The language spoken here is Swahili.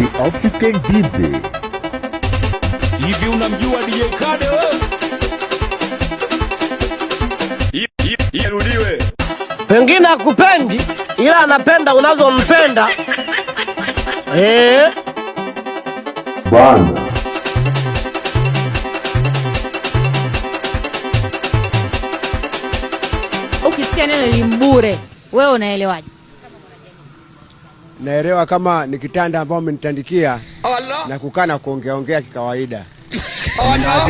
The African DJ. Hivi unamjua DJ Kade wewe? Irudiwe. Pengine akupendi ila anapenda unazompenda. Bana. Ukisikia neno limbure, wewe unaelewaje? Naelewa kama ni kitanda ambao umenitandikia na kukaa na kuongea kikawaida. Allah.